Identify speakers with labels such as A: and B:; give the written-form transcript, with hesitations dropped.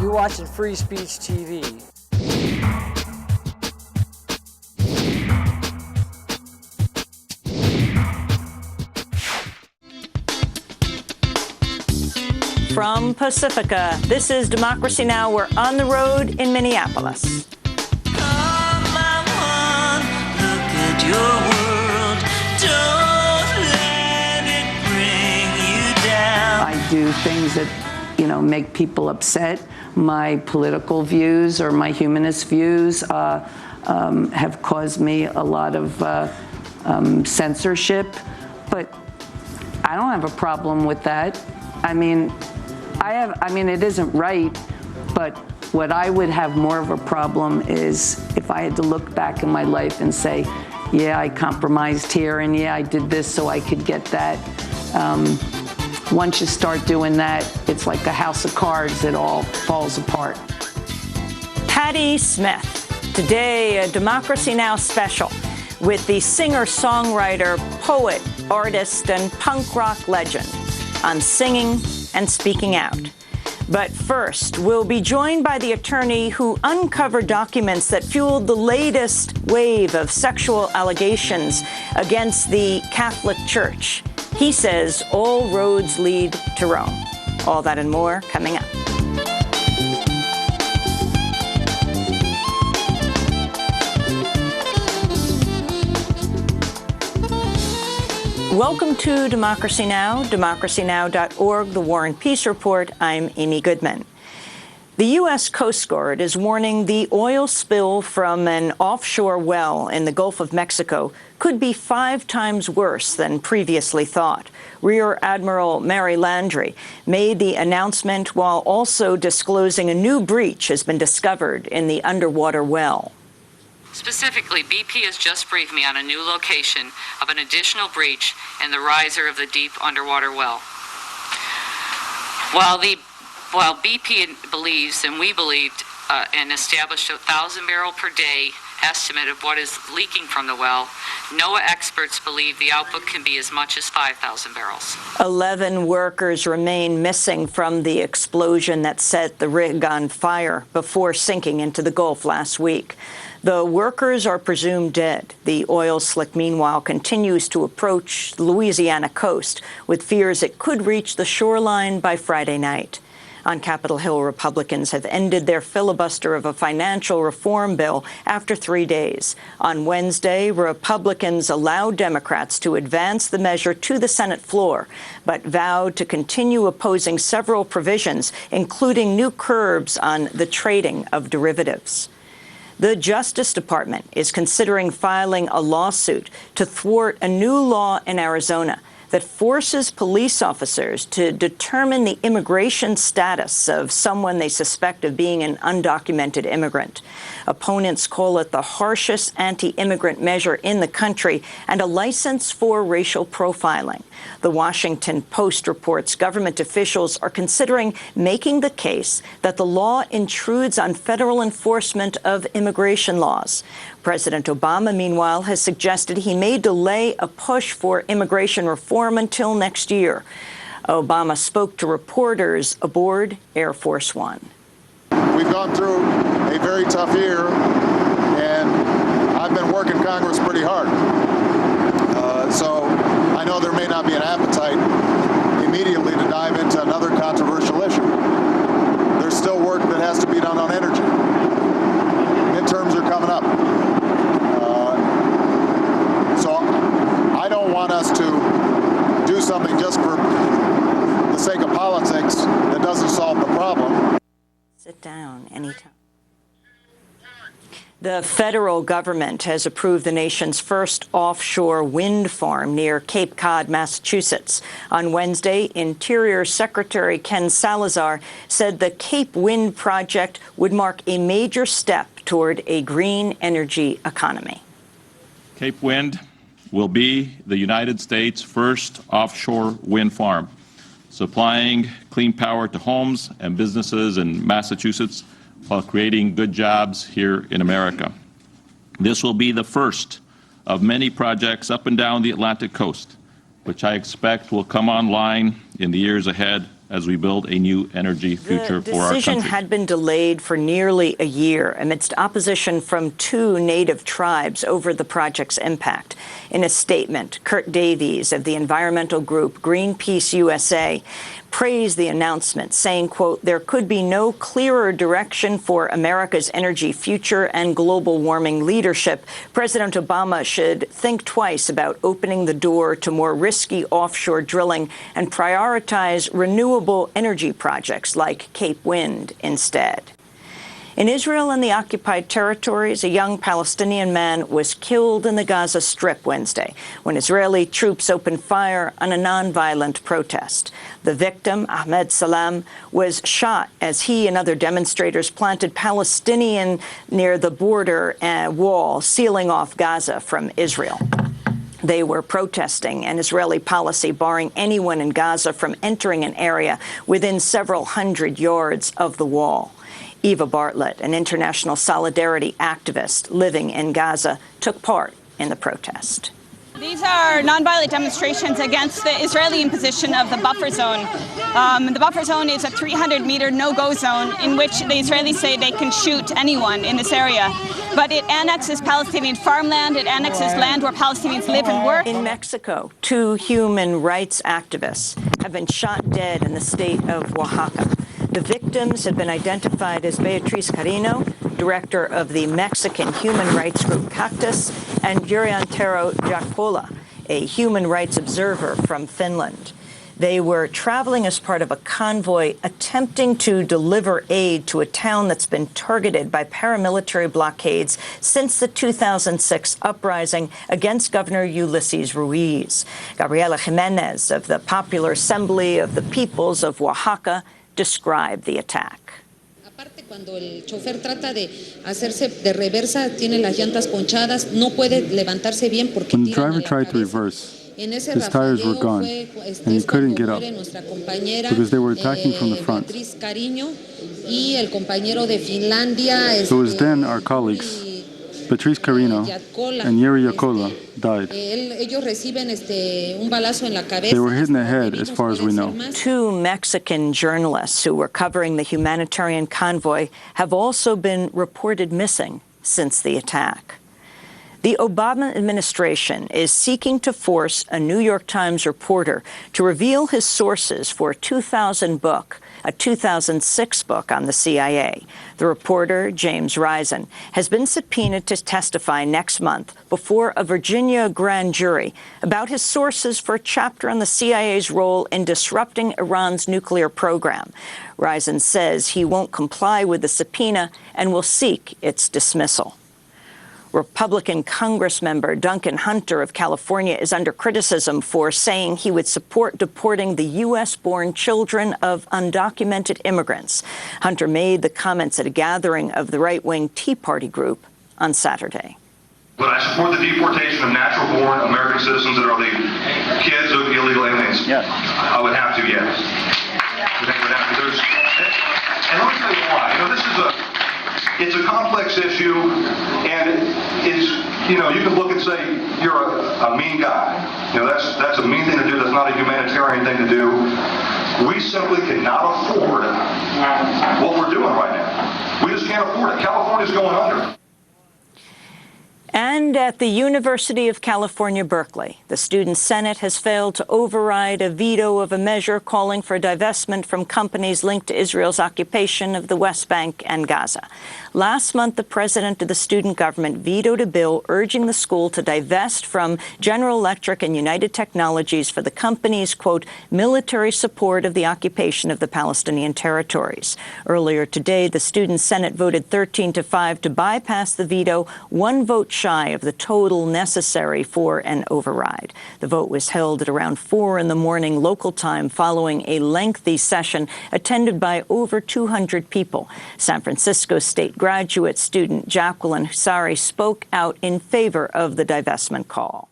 A: You're watching Free Speech TV.
B: From Pacifica, this is Democracy Now! We're on the road in Minneapolis.
C: Come, my one, look at your world. Don't let it bring you down.
D: I do things that, make people upset. My political views or my humanist views have caused me a lot of censorship, but I don't have a problem with that. It isn't right, but what I would have more of a problem is if I had to look back in my life and say, yeah, I compromised here, and yeah, I did this so I could get that. Once you start doing that, it's like a house of cards. It all falls apart.
B: Patti Smith. Today, a Democracy Now! Special with the singer-songwriter, poet, artist, and punk rock legend on singing and speaking out. But first, we'll be joined by the attorney who uncovered documents that fueled the latest wave of sexual allegations against the Catholic Church. He says all roads lead to Rome. All that and more coming up. Welcome to Democracy Now!, democracynow.org, The War and Peace Report. I'm Amy Goodman. The U.S. Coast Guard is warning the oil spill from an offshore well in the Gulf of Mexico could be 5 times worse than previously thought. Rear Admiral Mary Landry made the announcement while also disclosing a new breach has been discovered in the underwater well.
E: Specifically, BP has just briefed me on a new location of an additional breach in the riser of the deep underwater well. While BP believes, and we believed, and established a 1,000 barrel per day estimate of what is leaking from the well, NOAA experts believe the output can be as much as 5,000 barrels.
B: 11 workers remain missing from the explosion that set the rig on fire before sinking into the Gulf last week. The workers are presumed dead. The oil slick, meanwhile, continues to approach the Louisiana coast with fears it could reach the shoreline by Friday night. On Capitol Hill, Republicans have ended their filibuster of a financial reform bill after 3 days. On Wednesday, Republicans allowed Democrats to advance the measure to the Senate floor, but vowed to continue opposing several provisions, including new curbs on the trading of derivatives. The Justice Department is considering filing a lawsuit to thwart a new law in Arizona that forces police officers to determine the immigration status of someone they suspect of being an undocumented immigrant. Opponents call it the harshest anti-immigrant measure in the country and a license for racial profiling. The Washington Post reports government officials are considering making the case that the law intrudes on federal enforcement of immigration laws. President Obama, meanwhile, has suggested he may delay a push for immigration reform until next year. Obama spoke to reporters aboard Air Force One.
F: We've gone through a very tough year, and I've been working Congress pretty hard. So I know there may not be an appetite immediately to dive into another controversial issue. There's still work that has to be done on energy. Midterms are coming up. So I don't want us to do something just for the sake of politics that doesn't solve the problem.
B: Sit down anytime. The federal government has approved the nation's first offshore wind farm near Cape Cod, Massachusetts. On Wednesday, Interior Secretary Ken Salazar said the Cape Wind project would mark a major step toward a green energy economy.
G: Cape Wind will be the United States' first offshore wind farm, supplying clean power to homes and businesses in Massachusetts while creating good jobs here in America. This will be the first of many projects up and down the Atlantic coast, which I expect will come online in the years ahead as we build a new energy future for our country.
B: The decision had been delayed for nearly a year amidst opposition from 2 native tribes over the project's impact. In a statement, Kurt Davies of the environmental group Greenpeace USA praised the announcement, saying, quote, "There could be no clearer direction for America's energy future and global warming leadership. President Obama should think twice about opening the door to more risky offshore drilling and prioritize renewable energy projects like Cape Wind instead." In Israel and the occupied territories, a young Palestinian man was killed in the Gaza Strip Wednesday when Israeli troops opened fire on a nonviolent protest. The victim, Ahmed Salam, was shot as he and other demonstrators planted Palestinian near the border wall, sealing off Gaza from Israel. They were protesting an Israeli policy barring anyone in Gaza from entering an area within several hundred yards of the wall. Eva Bartlett, an international solidarity activist living in Gaza, took part in the protest.
H: These are nonviolent demonstrations against the Israeli imposition of the buffer zone. The buffer zone is a 300-meter no-go zone in which the Israelis say they can shoot anyone in this area. But it annexes Palestinian farmland, it annexes land where Palestinians live and work.
B: In Mexico, 2 human rights activists have been shot dead in the state of Oaxaca. The victims have been identified as Beatriz Carino, director of the Mexican human rights group Cactus, and Yuri Antero Jacola, a human rights observer from Finland. They were traveling as part of a convoy attempting to deliver aid to a town that's been targeted by paramilitary blockades since the 2006 uprising against Governor Ulysses Ruiz. Gabriela Jimenez of the Popular Assembly of the Peoples of Oaxaca described the attack.
I: Aparte, cuando el chofer trata de hacerse de reversa, tiene las llantas ponchadas, no puede levantarse bien porque
J: when the driver tried to reverse, his tires were gone, and he couldn't get up because they were attacking from the front. It was then our colleagues, Beatriz Carino and Yuri Jacola, died. They were hit in the head, as far as we know.
B: 2 Mexican journalists who were covering the humanitarian convoy have also been reported missing since the attack. The Obama administration is seeking to force a New York Times reporter to reveal his sources for a 2006 book on the CIA. The reporter, James Risen, has been subpoenaed to testify next month before a Virginia grand jury about his sources for a chapter on the CIA's role in disrupting Iran's nuclear program. Risen says he won't comply with the subpoena and will seek its dismissal. Republican Congressmember Duncan Hunter of California is under criticism for saying he would support deporting the U.S.-born children of undocumented immigrants. Hunter made the comments at a gathering of the right-wing Tea Party group on Saturday.
K: But I support the deportation of natural-born American citizens that are the kids of illegal aliens. Yes. I would have to, yes. And let me tell you why. It's a complex issue, and it's, you can look and say, you're a mean guy. That's a mean thing to do. That's not a humanitarian thing to do. We simply cannot afford what we're doing right now. We just can't afford it. California's going under.
B: And at the University of California, Berkeley, the Student Senate has failed to override a veto of a measure calling for divestment from companies linked to Israel's occupation of the West Bank and Gaza. Last month, the president of the student government vetoed a bill urging the school to divest from General Electric and United Technologies for the company's, quote, military support of the occupation of the Palestinian territories. Earlier today, the Student Senate voted 13-5 to bypass the veto, 1 vote shy of the total necessary for an override. The vote was held at around 4 in the morning local time following a lengthy session attended by over 200 people. San Francisco State graduate student Jacqueline Husari spoke out in favor of the divestment call.